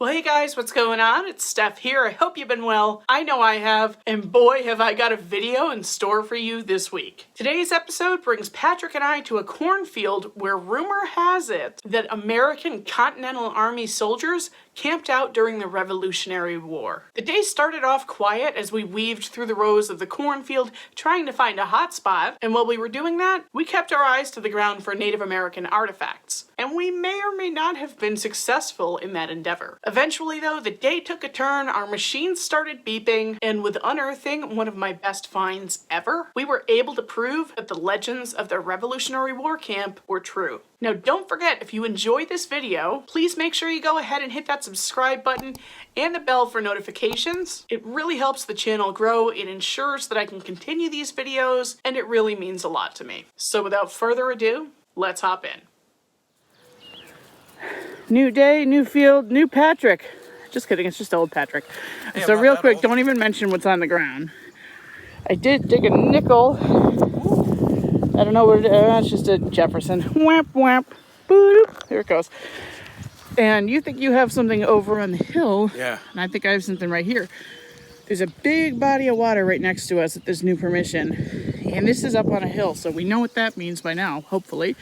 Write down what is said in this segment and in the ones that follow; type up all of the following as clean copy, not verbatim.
Well, hey guys, what's going on? It's Steph here. I hope you've been well. I know I have, and boy, have I got a video in store for you this week. Today's episode brings Patrick and I to a cornfield where rumor has it that American Continental Army soldiers camped out during the Revolutionary War. The day started off quiet as we weaved through the rows of the cornfield trying to find a hot spot, and while we were doing that, we kept our eyes to the ground for Native American artifacts. And we may or may not have been successful in that endeavor. Eventually though, the day took a turn, our machines started beeping, and with unearthing one of my best finds ever, we were able to prove that the legends of the Revolutionary War camp were true. Now don't forget, if you enjoyed this video, please make sure you go ahead and hit that subscribe button and the bell for notifications. It really helps the channel grow, it ensures that I can continue these videos, and it really means a lot to me. So without further ado, let's hop in. New day, new field, new Patrick. Just kidding, it's just old Patrick. Hey, so real quick, don't even mention what's on the ground. I did dig a nickel. I don't know what it is. It's just a Jefferson. Whap, whap. Boop. There it goes. And you think you have something over on the hill. Yeah. And I think I have something right here. There's a big body of water right next to us at this new permission. And this is up on a hill, so we know what that means by now, hopefully.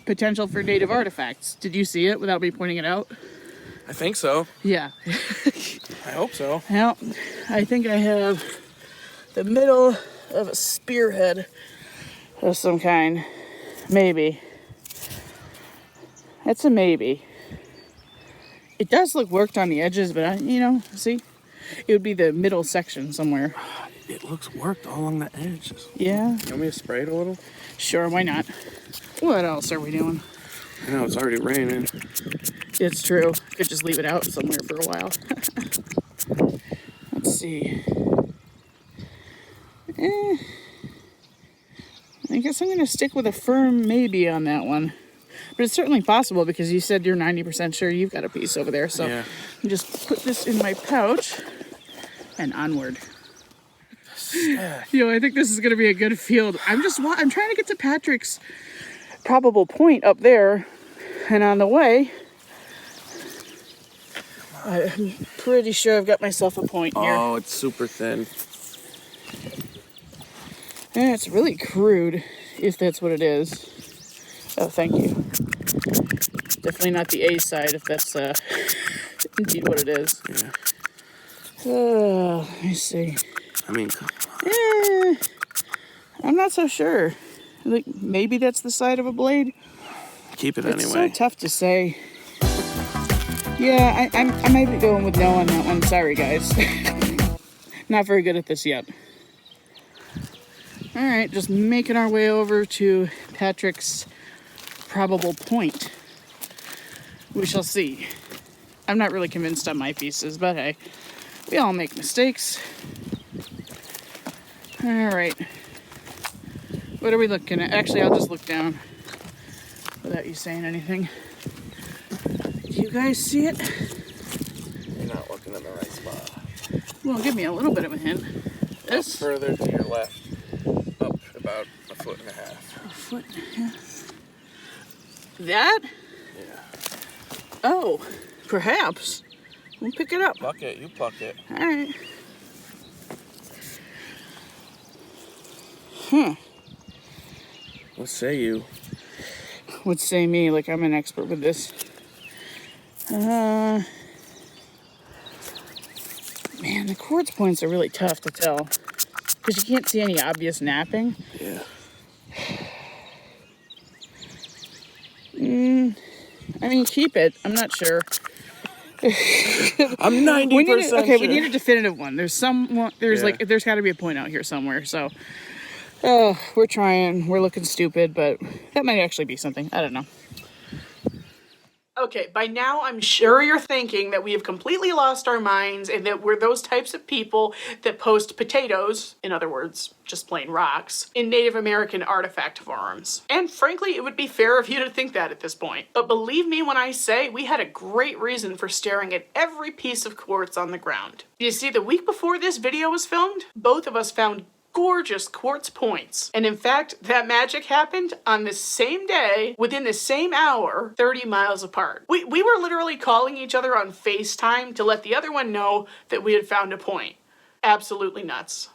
Potential for native artifacts. Did you see it without me pointing it out? I think so. Yeah. I hope so. Well, I think I have the middle of a spearhead of some kind. Maybe. That's a maybe. It does look worked on the edges, but see? It would be the middle section somewhere. It looks worked all along the edges. Yeah. You want me to spray it a little? Sure, why not? What else are we doing? I know, it's already raining. It's true. Could just leave it out somewhere for a while. Let's see. I guess I'm going to stick with a firm maybe on that one. But it's certainly possible because you said you're 90% sure you've got a piece over there. So yeah. I'll just put this in my pouch and onward. I think this is going to be a good field. I'm trying to get to Patrick's probable point up there. And on the way, I'm pretty sure I've got myself a point here. Oh, it's super thin. Yeah, it's really crude, if that's what it is. Oh, thank you. Definitely not the A side, if that's indeed what it is. Yeah. Let me see. I mean, I'm not so sure. Like, maybe that's the side of a blade. Keep it It's anyway. so tough to say. Yeah, I might be going with no on that one. Sorry, guys. Not very good at this yet. All right, just making our way over to Patrick's probable point. We shall see. I'm not really convinced on my pieces, but hey, we all make mistakes. All right. What are we looking at? Actually, I'll just look down without you saying anything. Do you guys see it? You're not looking in the right spot. Well, give me a little bit of a hint. This? Up further to your left. Up about 1.5 feet. A foot and a half. That? Yeah. Oh, perhaps. We'll pick it up. Pluck it. You pluck it. All right. What say you? Would say me, like I'm an expert with this. Man, the quartz points are really tough to tell because you can't see any obvious napping. Yeah. I mean, keep it. I'm not sure. I'm 90% sure. Okay, we need a definitive one. There's there's got to be a point out here somewhere. So, we're trying. We're looking stupid, but that might actually be something. I don't know. Okay, by now I'm sure you're thinking that we have completely lost our minds and that we're those types of people that post potatoes, in other words, just plain rocks, in Native American artifact forums. And frankly, it would be fair of you to think that at this point. But believe me when I say we had a great reason for staring at every piece of quartz on the ground. You see, the week before this video was filmed, both of us found gorgeous quartz points. And in fact, that magic happened on the same day, within the same hour, 30 miles apart. We were literally calling each other on FaceTime to let the other one know that we had found a point. Absolutely nuts.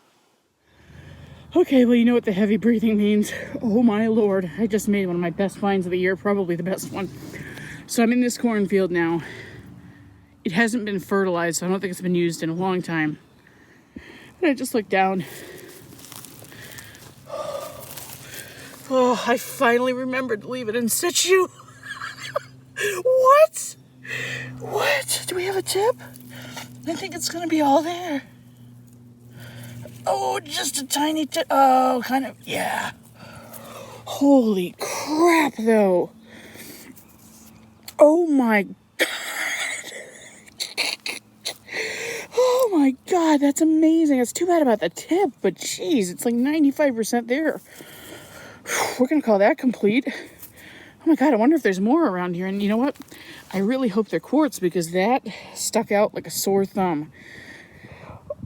Okay, well, you know what the heavy breathing means. Oh my Lord, I just made one of my best finds of the year, probably the best one. So I'm in this cornfield now. It hasn't been fertilized, so I don't think it's been used in a long time. And I just looked down. Oh, I finally remembered to leave it in situ. What? What? Do we have a tip? I think it's gonna be all there. Oh, just a tiny tip. Oh, kind of, yeah. Holy crap, though. Oh my God. Oh my God, that's amazing. It's too bad about the tip, but geez, it's like 95% there. We're gonna call that complete. Oh my God, I wonder if there's more around here. And you know what? I really hope they're quartz because that stuck out like a sore thumb.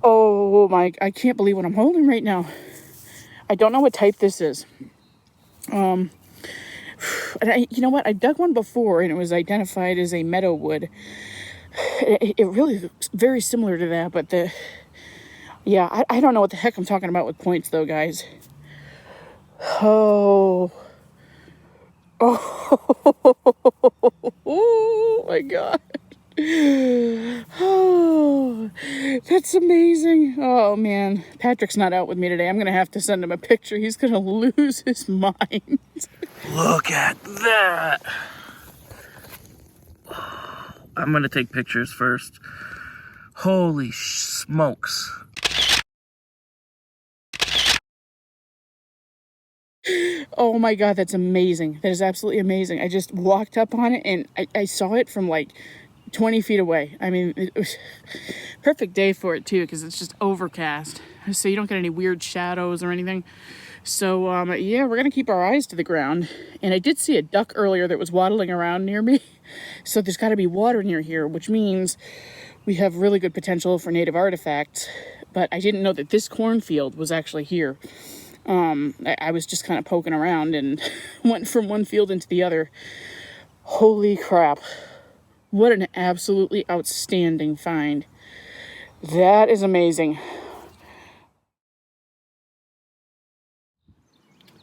Oh my, I can't believe what I'm holding right now. I don't know what type this is. And you know what? I dug one before and it was identified as a meadow wood. It really looks very similar to that, but I don't know what the heck I'm talking about with points though, guys. Oh my God. Oh, that's amazing. Oh man, Patrick's not out with me today. I'm gonna have to send him a picture. He's gonna lose his mind. Look at that. I'm gonna take pictures first. Holy smokes. Oh my God, that's amazing. That is absolutely amazing. I just walked up on it and I saw it from like 20 feet away. I mean, it was perfect day for it too because it's just overcast. So you don't get any weird shadows or anything. So yeah, we're gonna keep our eyes to the ground. And I did see a duck earlier that was waddling around near me. So there's gotta be water near here, which means we have really good potential for native artifacts. But I didn't know that this cornfield was actually here. I was just kind of poking around and went from one field into the other. Holy crap. What an absolutely outstanding find. That is amazing.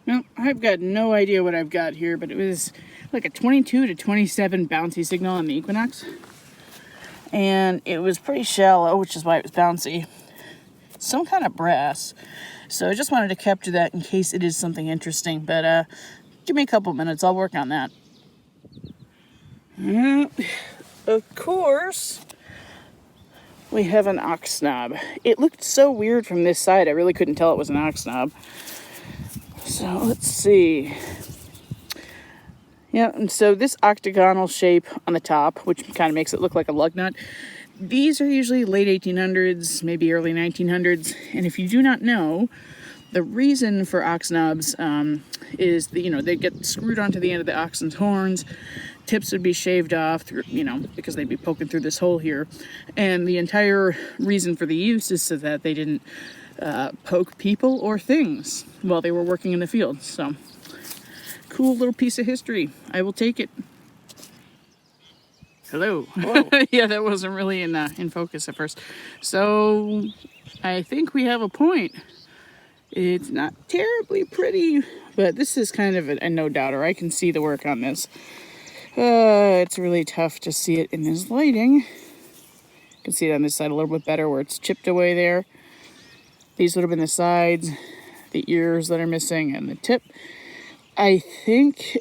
Well, I've got no idea what I've got here, but it was like a 22 to 27 bouncy signal on the Equinox. And it was pretty shallow, which is why it was bouncy. Some kind of brass. So I just wanted to capture that in case it is something interesting. But give me a couple minutes. I'll work on that. Of course, we have an ox knob. It looked so weird from this side. I really couldn't tell it was an ox knob. So let's see. Yeah, and so this octagonal shape on the top, which kind of makes it look like a lug nut, these are usually late 1800s, maybe early 1900s. And if you do not know, the reason for ox knobs is that, they get screwed onto the end of the oxen's horns. Tips would be shaved off, through, because they'd be poking through this hole here. And the entire reason for the use is so that they didn't poke people or things while they were working in the field. So, cool little piece of history. I will take it. Hello. Yeah, that wasn't really in focus at first. So, I think we have a point. It's not terribly pretty, but this is kind of a no-doubter. I can see the work on this. It's really tough to see it in this lighting. You can see it on this side a little bit better where it's chipped away there. These would have been the sides, the ears that are missing, and the tip. I think,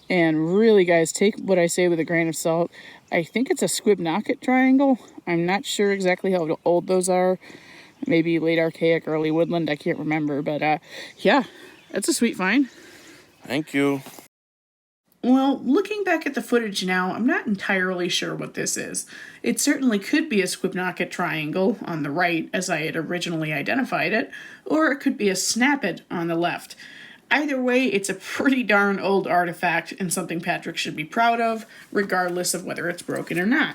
and really guys, take what I say with a grain of salt. I think it's a squib-knocket triangle. I'm not sure exactly how old those are. Maybe late archaic, early woodland, I can't remember. But yeah, that's a sweet find. Thank you. Well, looking back at the footage now, I'm not entirely sure what this is. It certainly could be a squib-knocket triangle on the right, as I had originally identified it, or it could be a snap-it on the left. Either way, it's a pretty darn old artifact and something Patrick should be proud of, regardless of whether it's broken or not.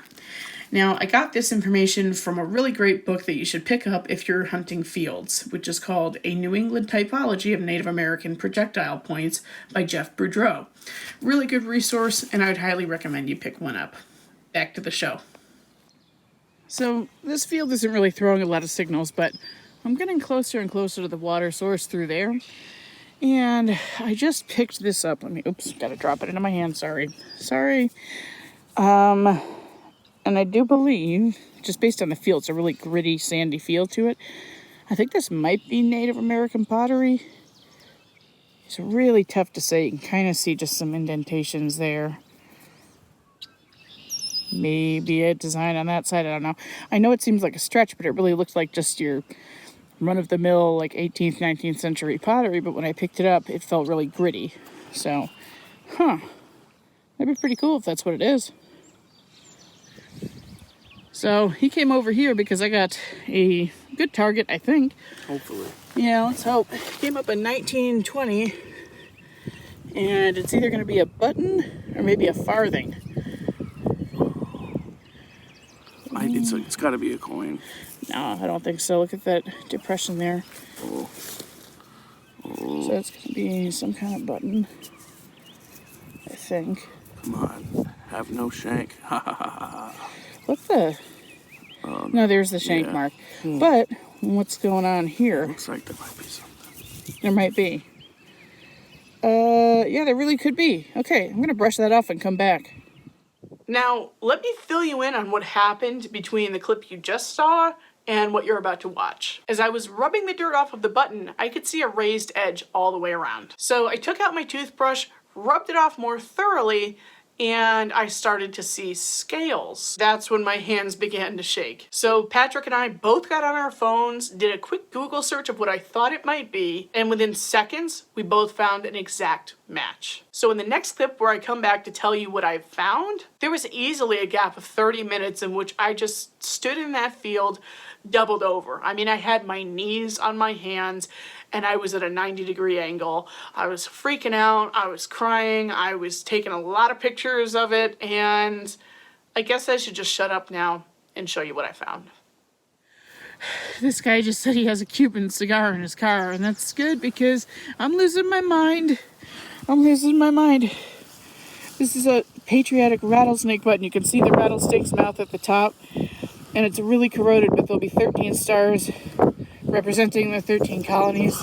Now, I got this information from a really great book that you should pick up if you're hunting fields, which is called A New England Typology of Native American Projectile Points by Jeff Boudreau. Really good resource, and I would highly recommend you pick one up. Back to the show. So, this field isn't really throwing a lot of signals, but I'm getting closer and closer to the water source through there. And I just picked this up. Oops, gotta drop it into my hand, sorry. And I do believe, just based on the field, it's a really gritty, sandy feel to it. I think this might be Native American pottery. It's really tough to say. You can kind of see just some indentations there. Maybe a design on that side, I don't know. I know it seems like a stretch, but it really looks like just your run-of-the-mill, like 18th, 19th century pottery, but when I picked it up, it felt really gritty. So, that'd be pretty cool if that's what it is. So he came over here because I got a good target, I think. Hopefully. Yeah, let's hope. Came up in 1920, and it's either going to be a button or maybe a farthing. It's got to be a coin. No, I don't think so. Look at that depression there. Oh. So it's going to be some kind of button, I think. Come on, have no shank. Ha ha ha ha. What the? No, there's the shank mark. But what's going on here? Looks like there might be something. There might be. Yeah, there really could be. Okay, I'm going to brush that off and come back. Now, let me fill you in on what happened between the clip you just saw and what you're about to watch. As I was rubbing the dirt off of the button, I could see a raised edge all the way around. So I took out my toothbrush, rubbed it off more thoroughly, and I started to see scales. That's when my hands began to shake. So Patrick and I both got on our phones, did a quick Google search of what I thought it might be, and within seconds, we both found an exact match. So in the next clip where I come back to tell you what I found, there was easily a gap of 30 minutes in which I just stood in that field, doubled over. I mean, I had my knees on my hands, and I was at a 90-degree angle. I was freaking out, I was crying, I was taking a lot of pictures of it, and I guess I should just shut up now and show you what I found. This guy just said he has a Cuban cigar in his car, and that's good because I'm losing my mind. This is a patriotic rattlesnake button. You can see the rattlesnake's mouth at the top, and it's really corroded, but there'll be 13 stars representing the 13 colonies.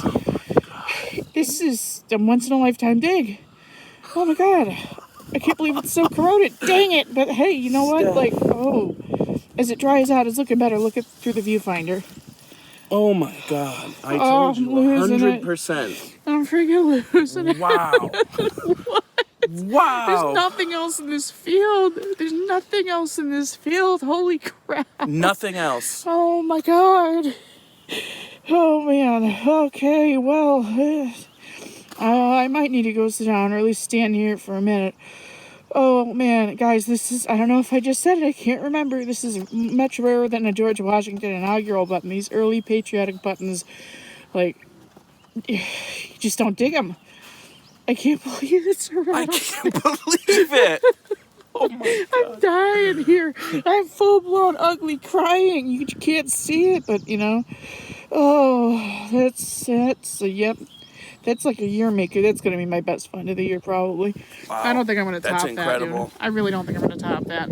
This is a once-in-a-lifetime dig. Oh my god. I can't believe it's so corroded. Dang it. But hey, you know what? As it dries out, it's looking better. Look through the viewfinder. Oh my god. I told you 100%. I'm freaking losing it. Wow. What? Wow. There's nothing else in this field. Holy crap. Nothing else. Oh my god. Oh man. Okay, well, I might need to go sit down or at least stand here for a minute. Oh man, guys, I don't know if I just said it, I can't remember. This is much rarer than a George Washington inaugural button. These early patriotic buttons, you just don't dig them. I can't believe it's a I can't believe it. Oh my god. I'm dying here. I'm full-blown ugly crying. You can't see it, but yep. That's like a year maker. That's going to be my best find of the year, probably. Wow. I don't think I'm going to top that. That's incredible. I really don't think I'm going to top that.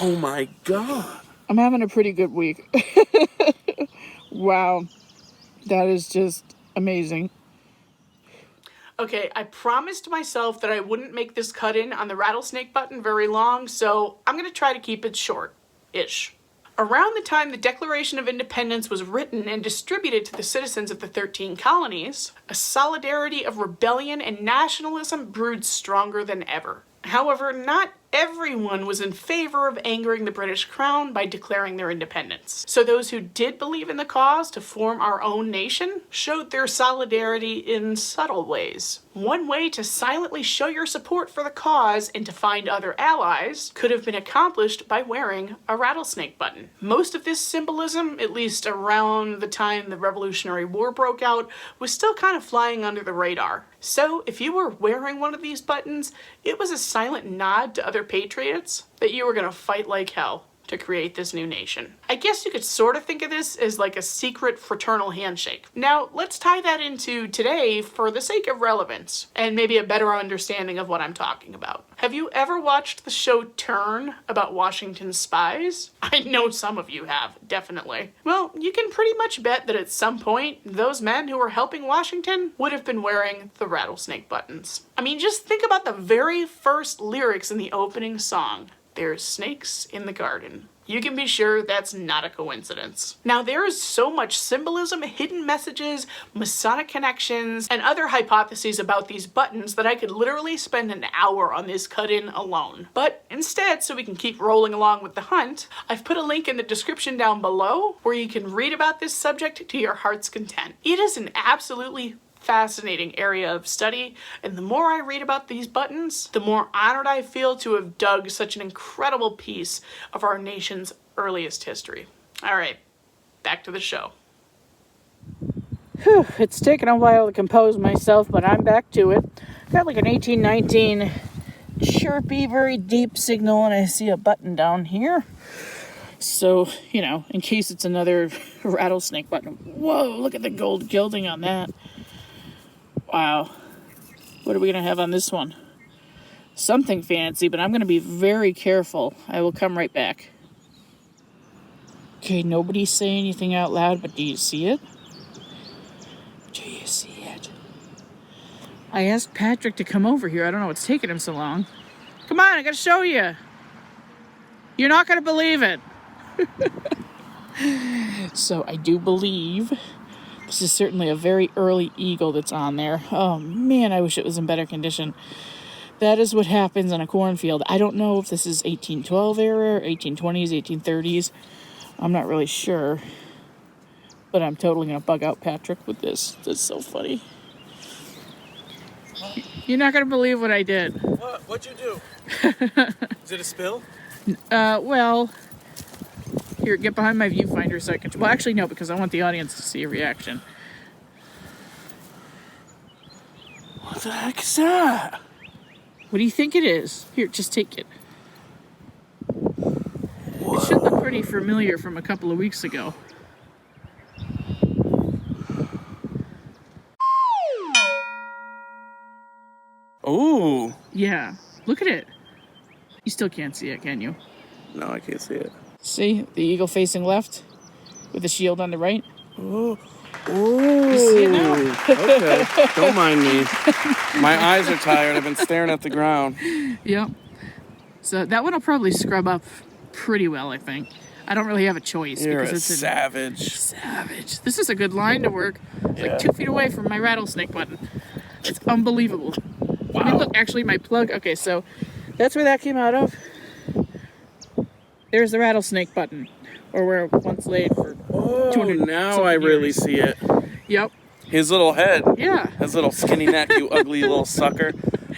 Oh my god. I'm having a pretty good week. Wow. That is just amazing. Okay, I promised myself that I wouldn't make this cut-in on the rattlesnake button very long, so I'm going to try to keep it short-ish. Around the time the Declaration of Independence was written and distributed to the citizens of the 13 colonies, a solidarity of rebellion and nationalism brewed stronger than ever. However, not everyone was in favor of angering the British Crown by declaring their independence. So those who did believe in the cause to form our own nation showed their solidarity in subtle ways. One way to silently show your support for the cause and to find other allies could have been accomplished by wearing a rattlesnake button. Most of this symbolism, at least around the time the Revolutionary War broke out, was still kind of flying under the radar. So if you were wearing one of these buttons, it was a silent nod to other patriots that you were going to fight like hell to create this new nation. I guess you could sort of think of this as like a secret fraternal handshake. Now, let's tie that into today for the sake of relevance and maybe a better understanding of what I'm talking about. Have you ever watched the show Turn about Washington's spies? I know some of you have, definitely. Well, you can pretty much bet that at some point, those men who were helping Washington would have been wearing the rattlesnake buttons. I mean, just think about the very first lyrics in the opening song. There's snakes in the garden. You can be sure that's not a coincidence. Now, there is so much symbolism, hidden messages, Masonic connections, and other hypotheses about these buttons that I could literally spend an hour on this cut-in alone. But instead, so we can keep rolling along with the hunt, I've put a link in the description down below where you can read about this subject to your heart's content. It is an absolutely fascinating area of study, and the more I read about these buttons, the more honored I feel to have dug such an incredible piece of our nation's earliest history. All right, back to the show. Whew, it's taken a while to compose myself, but I'm back to it. Got like an 1819 Sharpie, very deep signal, and I see a button down here. So, you know, in case it's another rattlesnake button. Whoa, look at the gold gilding on that. Wow. What are we going to have on this one? Something fancy, but I'm going to be very careful. I will come right back. Okay, nobody say anything out loud, but do you see it? Do you see it? I asked Patrick to come over here. I don't know what's taking him so long. Come on, I got to show you. You're not going to believe it. So I do believe this is certainly a very early eagle that's on there. Oh man, I wish it was in better condition. That is what happens in a cornfield. I don't know if this is 1812 era, 1820s, 1830s. I'm not really sure. But I'm totally going to bug out Patrick with this. That's so funny. You're not going to believe what I did. What'd you do? Is it a spill? Well, here, get behind my viewfinder so I can... Well, actually, no, because I want the audience to see a reaction. What the heck is that? What do you think it is? Here, just take it. Whoa. It should look pretty familiar from a couple of weeks ago. Ooh. Yeah, look at it. You still can't see it, can you? No, I can't see it. See, the eagle facing left with the shield on the right. Oh. You see it now? Okay, don't mind me. My eyes are tired. I've been staring at the ground. Yep. So that one will probably scrub up pretty well, I think. I don't really have a choice. You're because a it's savage. Savage. This is a good line to work. It's like 2 feet away from my rattlesnake button. It's unbelievable. Wow. I mean, look, actually, my plug. Okay, so that's where that came out of. There's the rattlesnake button, or where it once laid for 200 now I really see it. Yep. His little head. Yeah. His little skinny neck, you ugly little sucker.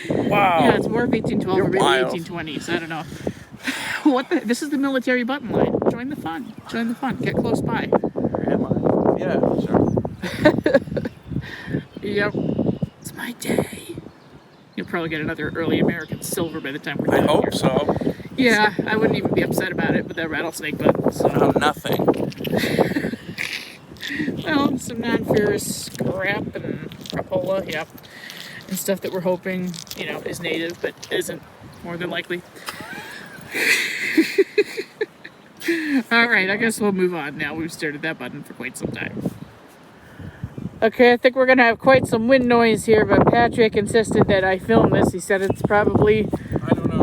Wow. Yeah, it's more of 1812 You're or maybe wild. 1820s. I don't know. What the? This is the military button line. Join the fun. Join the fun. Get close by. Where am I? Yeah, sure. Yep. It's my day. You'll probably get another early American silver by the time we're I done hope here. so. Yeah, I wouldn't even be upset about it with that rattlesnake button. So. No, nothing. Well, some non-ferrous scrap and crapola, yep. And stuff that we're hoping, you know, is native, but isn't, more than likely. Alright, I guess we'll move on now. We've stared at that button for quite some time. Okay, I think we're going to have quite some wind noise here, but Patrick insisted that I film this. He said it's probably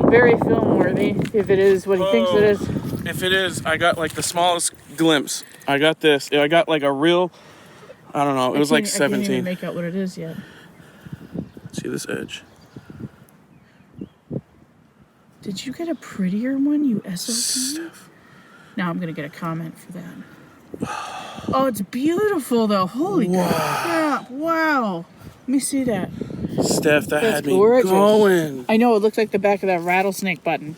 very film-worthy, if it is what he thinks it is. If it is, I got like the smallest glimpse. I got this. I got like a real, I don't know, it was like 17. I can't even make out what it is yet. See this edge? Did you get a prettier one, you SOP? Now I'm going to get a comment for that. Oh, it's beautiful, though. Holy crap. Wow. Let me see that. Steph, that That's had me gorgeous. going. I know, it looks like the back of that rattlesnake button.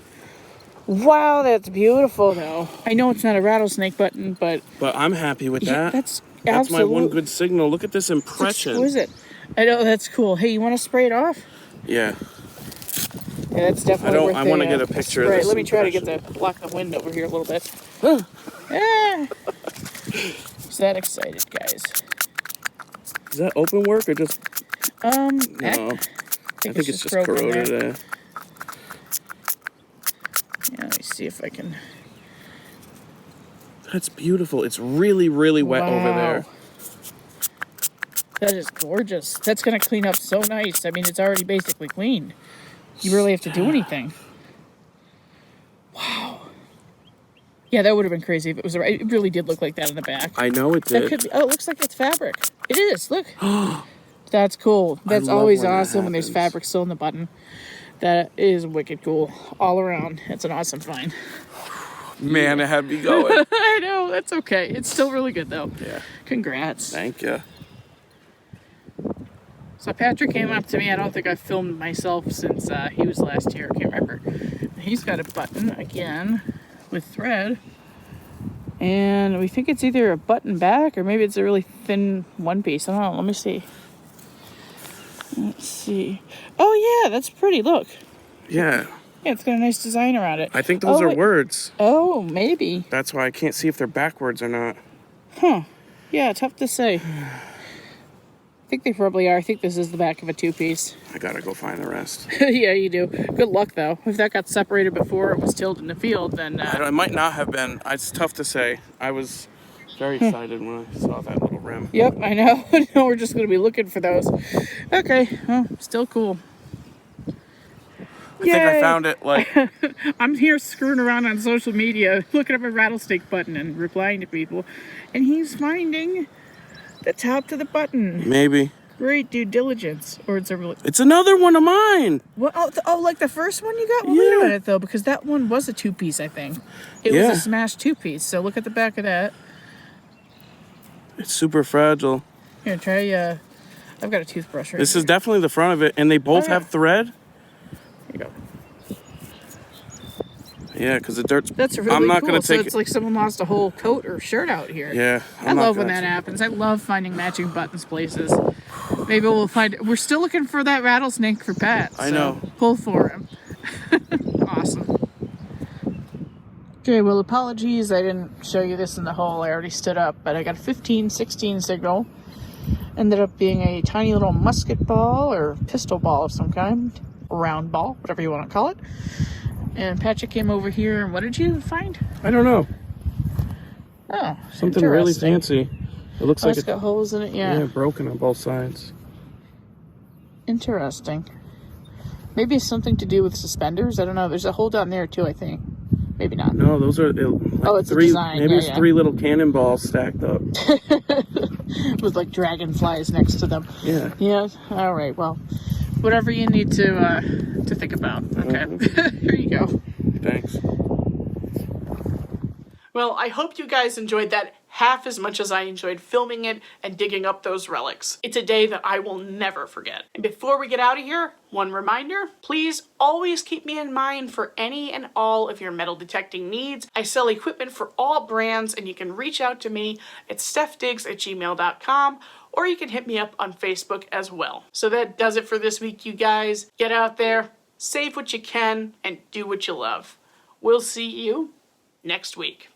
Wow, that's beautiful, though. I know it's not a rattlesnake button, but I'm happy with that. That's my one good signal. Look at this impression. It's exquisite. I know, that's cool. Hey, you want to spray it off? Yeah. Yeah, that's definitely worth it. I want to get a picture of this. Let me try to get block the wind over here a little bit. Ah. Is that excited, guys? Is that open work or just... No. I think it's just corroded. Yeah, let me see if I can... That's beautiful. It's really, really wet over there. That is gorgeous. That's going to clean up so nice. I mean, it's already basically cleaned. You barely have to do anything. Wow. Yeah, that would have been crazy if it was right. It really did look like that in the back. I know it did. That could be, it looks like it's fabric. It is. Look. That's cool. That's always awesome when there's fabric still in the button. That is wicked cool. All around. It's an awesome find. Man, it had me going. I know. That's okay. It's still really good, though. Yeah. Congrats. Thank you. So Patrick came up to me. I don't think I've filmed myself since he was last here. I can't remember. He's got a button, again, with thread. And we think it's either a button back or maybe it's a really thin one piece. I don't know. Let me see. Let's see. Oh, yeah. That's pretty. Look. Yeah. Yeah, it's got a nice design around it. I think those are words. Oh, maybe. That's why I can't see if they're backwards or not. Huh. Yeah, tough to say. I think they probably are. I think this is the back of a two-piece. I gotta go find the rest. Yeah, you do. Good luck, though. If that got separated before it was tilled in the field, then... it might not have been. It's tough to say. I was very excited when I saw that little rim. Yep, I know. We're just going to be looking for those. Okay, well, still cool. I think I found it, like... I'm here screwing around on social media, looking up a rattlesnake button and replying to people, and he's finding the top to the button. Maybe. Great due diligence. Or it's a really... It's another one of mine! What? Oh, like the first one you got? Well, wait a minute, though, because that one was a two-piece, I think. It was a smashed two-piece, so look at the back of that. It's super fragile. Here, try, I've got a toothbrush right This here. is definitely the front of it, and they both have thread. Here you go. Yeah, because the dirt's... That's really I'm not cool. Gonna take so it's like someone lost a whole coat or shirt out here. Yeah. I love when that happens. I love finding matching buttons places. Maybe we'll find... We're still looking for that rattlesnake for Pat. I know. Pull for him. Awesome. Okay, well, apologies. I didn't show you this in the hole. I already stood up. But I got a 15-16 signal. Ended up being a tiny little musket ball or pistol ball of some kind. Round ball, whatever you want to call it. And Patrick came over here, and what did you find? I don't know. Oh, something really fancy. It looks like it's got holes in it, yeah, broken on both sides. Interesting. Maybe it's something to do with suspenders. I don't know. There's a hole down there, too, I think. Maybe not. No, those are... Like it's a design. Maybe it's 3 little cannonballs stacked up. With, like, dragonflies next to them. Yeah. Yeah? All right, well... Whatever you need to think about. Okay. Here you go. Thanks. Well, I hope you guys enjoyed that half as much as I enjoyed filming it and digging up those relics. It's a day that I will never forget. And before we get out of here, one reminder, please always keep me in mind for any and all of your metal detecting needs. I sell equipment for all brands, and you can reach out to me at stefdiggs@gmail.com, or you can hit me up on Facebook as well. So that does it for this week, you guys. Get out there, save what you can, and do what you love. We'll see you next week.